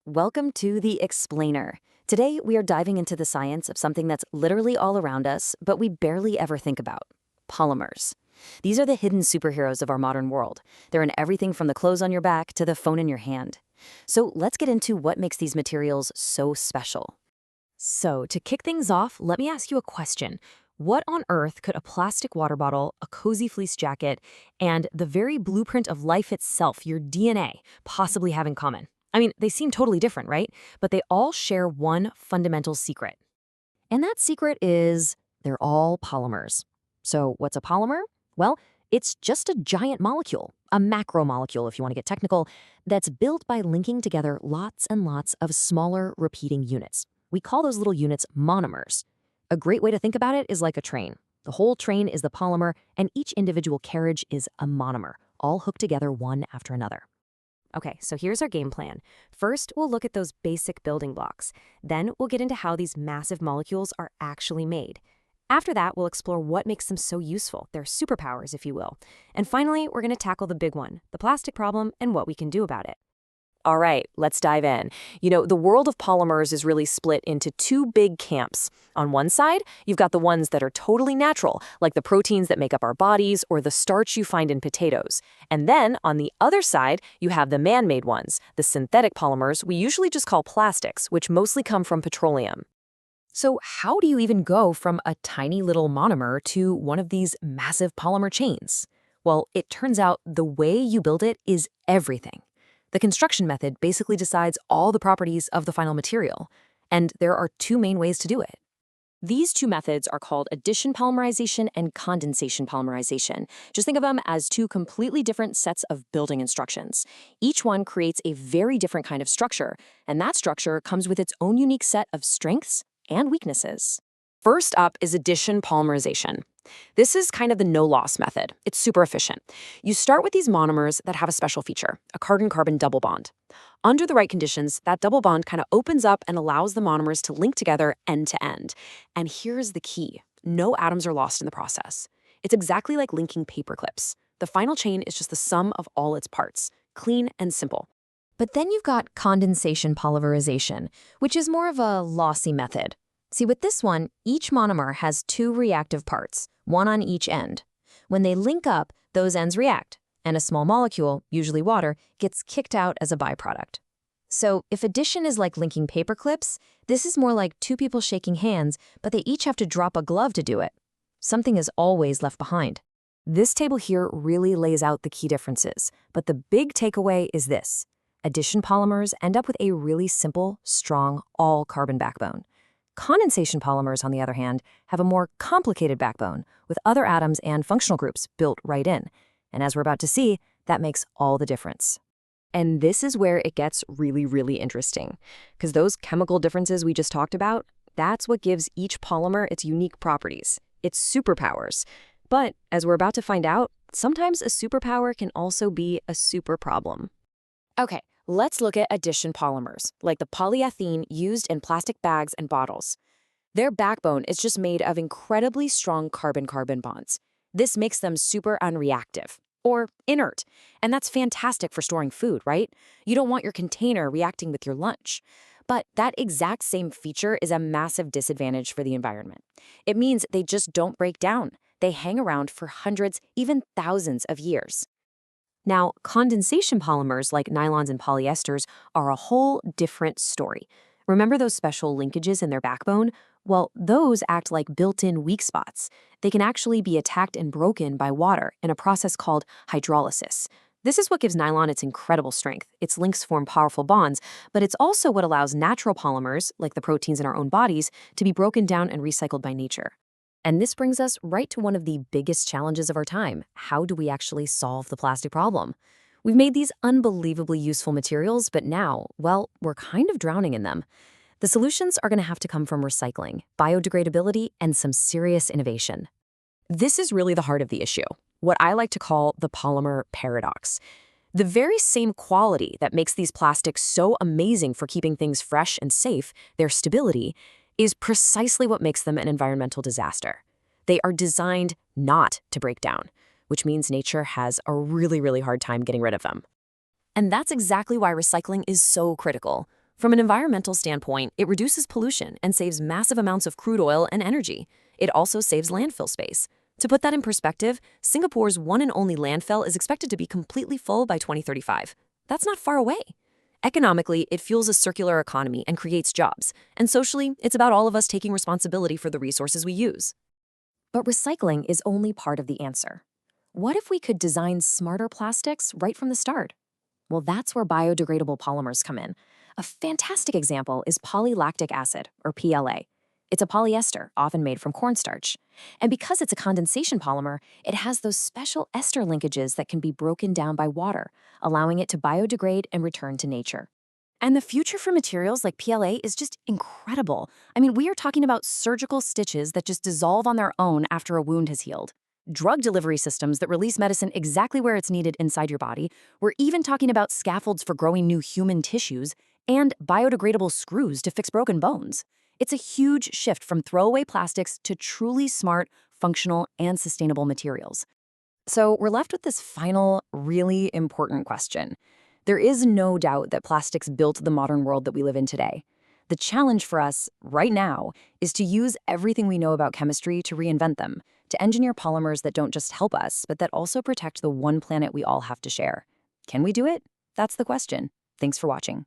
Welcome to The Explainer. Today, we are diving into the science of something that's literally all around us, but we barely ever think about: polymers. These are the hidden superheroes of our modern world. They're in everything from the clothes on your back to the phone in your hand. So let's get into what makes these materials so special. So, to kick things off, let me ask you a question. What on earth could a plastic water bottle, a cozy fleece jacket, and the very blueprint of life itself, your DNA, possibly have in common? I mean, they seem totally different, right? But they all share one fundamental secret. And that secret is they're all polymers. So, what's a polymer? Well, it's just a giant molecule, a macromolecule if you want to get technical, that's built by linking together lots and lots of smaller repeating units. We call those little units monomers. A great way to think about it is like a train. The whole train is the polymer, and each individual carriage is a monomer, all hooked together one after another. Okay, so here's our game plan. First, we'll look at those basic building blocks. Then we'll get into how these massive molecules are actually made. After that, we'll explore what makes them so useful, their superpowers, if you will. And finally, we're going to tackle the big one, the plastic problem, and what we can do about it. All right, let's dive in. The world of polymers is really split into two big camps. On one side, you've got the ones that are totally natural, like the proteins that make up our bodies or the starch you find in potatoes. And then, on the other side, you have the man-made ones, the synthetic polymers we usually just call plastics, which mostly come from petroleum. So how do you even go from a tiny little monomer to one of these massive polymer chains? Well, it turns out the way you build it is everything. The construction method basically decides all the properties of the final material, and there are two main ways to do it. These two methods are called addition polymerization and condensation polymerization. Just think of them as two completely different sets of building instructions. Each one creates a very different kind of structure, and that structure comes with its own unique set of strengths and weaknesses. First up is addition polymerization. This is kind of the no-loss method. It's super efficient. You start with these monomers that have a special feature, a carbon-carbon double bond. Under the right conditions, that double bond kind of opens up and allows the monomers to link together end to end. And here's the key. No atoms are lost in the process. It's exactly like linking paper clips. The final chain is just the sum of all its parts, clean and simple. But then you've got condensation polymerization, which is more of a lossy method. See, with this one, each monomer has two reactive parts, one on each end. When they link up, those ends react, and a small molecule, usually water, gets kicked out as a byproduct. So if addition is like linking paper clips, this is more like two people shaking hands, but they each have to drop a glove to do it. Something is always left behind. This table here really lays out the key differences, but the big takeaway is this. Addition polymers end up with a really simple, strong, all-carbon backbone. Condensation polymers, on the other hand, have a more complicated backbone, with other atoms and functional groups built right in. And as we're about to see, that makes all the difference. And this is where it gets really, really interesting. Because those chemical differences we just talked about, that's what gives each polymer its unique properties, its superpowers. But, as we're about to find out, sometimes a superpower can also be a super problem. Okay. Let's look at addition polymers, like the polyethylene used in plastic bags and bottles. Their backbone is just made of incredibly strong carbon-carbon bonds. This makes them super unreactive, or inert, and that's fantastic for storing food, right? You don't want your container reacting with your lunch. But that exact same feature is a massive disadvantage for the environment. It means they just don't break down. They hang around for hundreds, even thousands of years. Now, condensation polymers like nylons and polyesters are a whole different story. Remember those special linkages in their backbone? Well, those act like built-in weak spots. They can actually be attacked and broken by water in a process called hydrolysis. This is what gives nylon its incredible strength. Its links form powerful bonds, but it's also what allows natural polymers, like the proteins in our own bodies, to be broken down and recycled by nature. And this brings us right to one of the biggest challenges of our time. How do we actually solve the plastic problem? We've made these unbelievably useful materials, but now, well, we're kind of drowning in them. The solutions are going to have to come from recycling, biodegradability, and some serious innovation. This is really the heart of the issue, what I like to call the polymer paradox. The very same quality that makes these plastics so amazing for keeping things fresh and safe, their stability, is precisely what makes them an environmental disaster. They are designed not to break down, which means nature has a really, really hard time getting rid of them. And that's exactly why recycling is so critical. From an environmental standpoint, it reduces pollution and saves massive amounts of crude oil and energy. It also saves landfill space. To put that in perspective, Singapore's one and only landfill is expected to be completely full by 2035. That's not far away. Economically, it fuels a circular economy and creates jobs. And socially, it's about all of us taking responsibility for the resources we use. But recycling is only part of the answer. What if we could design smarter plastics right from the start? Well, that's where biodegradable polymers come in. A fantastic example is polylactic acid, or PLA. It's a polyester, often made from cornstarch. And because it's a condensation polymer, it has those special ester linkages that can be broken down by water, allowing it to biodegrade and return to nature. And the future for materials like PLA is just incredible. I mean, we are talking about surgical stitches that just dissolve on their own after a wound has healed, drug delivery systems that release medicine exactly where it's needed inside your body. We're even talking about scaffolds for growing new human tissues and biodegradable screws to fix broken bones. It's a huge shift from throwaway plastics to truly smart, functional, and sustainable materials. So we're left with this final, really important question. There is no doubt that plastics built the modern world that we live in today. The challenge for us right now is to use everything we know about chemistry to reinvent them, to engineer polymers that don't just help us, but that also protect the one planet we all have to share. Can we do it? That's the question. Thanks for watching.